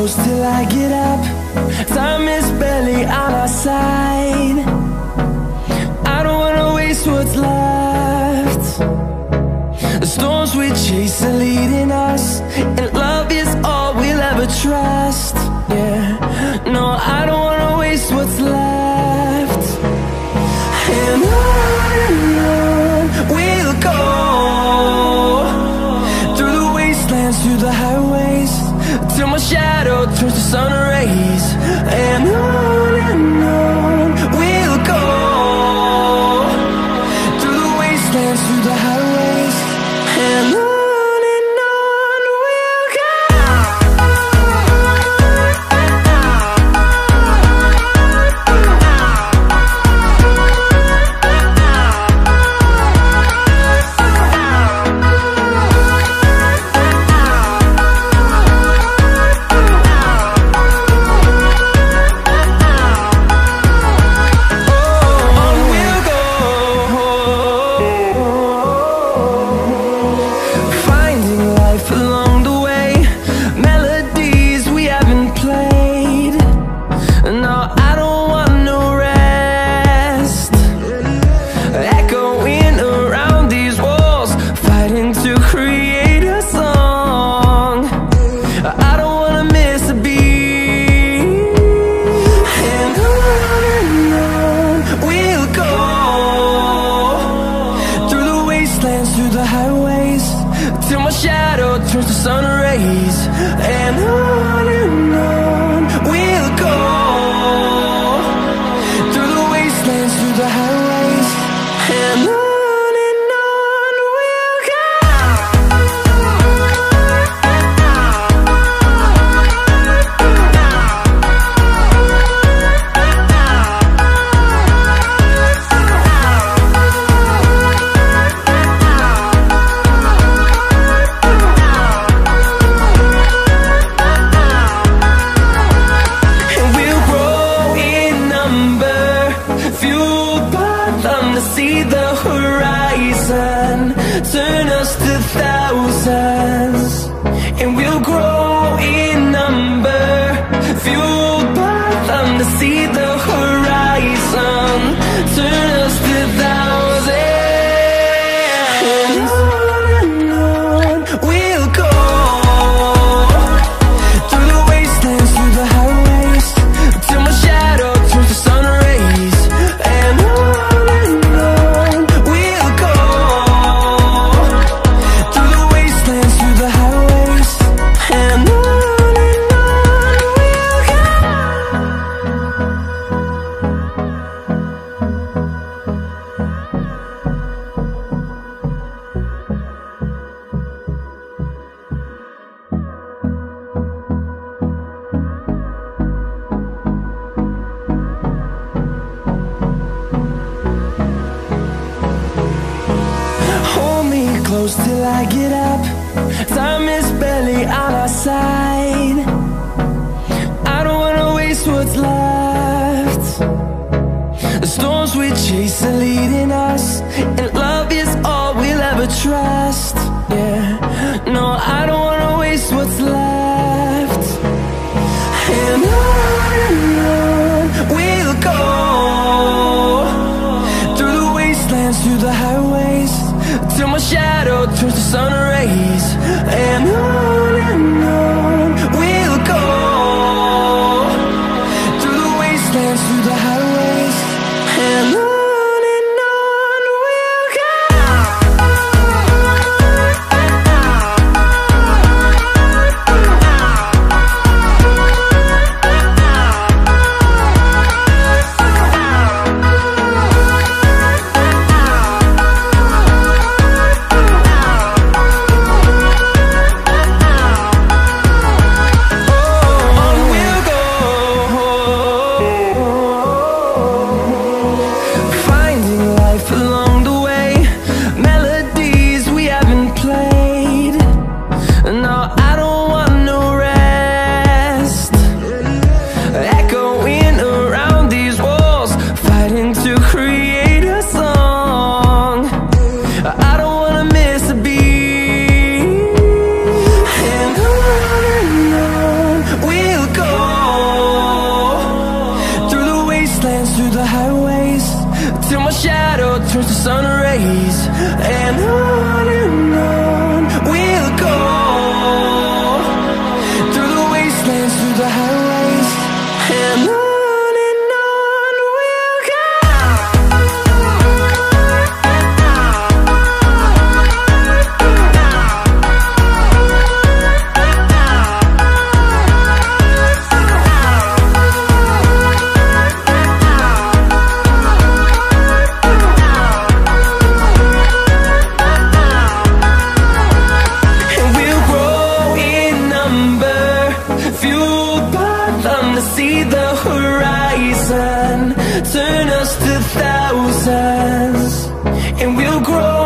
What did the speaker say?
close till I get up. Time is barely on our side. I don't wanna waste what's left. The storms we chase are leading us, and love is all we'll ever trust. Yeah, no, I don't wanna waste what's left. And on we'll go, through the wastelands, through the highways, till my shadow turns to sun rays. And on we'll go, through the wastelands, through the highways, and on we'll go. Through the highways, till my shadow turns to sun rays. And on we'll go, through the wastelands, through the highways, and on we'll go. See the horizon turn us to thousands, and we'll grow in number, fueled by them to see the horizon turn us to thousands. And on we'll go, through the wastelands, through the highways, till my shadow turns to sun rays. And close till I get up. Time is barely on our side. I don't wanna waste what's left. The storms we chase are leading us, and love is all we'll ever trust. Yeah, no, I don't wanna waste what's left. And on we'll go, through the wastelands, through the highways, till my shadow turns to sun rays. And on we'll go, through the wastelands, through the highways, and on we'll go. turns to sun rays, and on we'll go, through the wastelands, through the highways, and on we'll go. See the horizon turn us to thousands, and we'll grow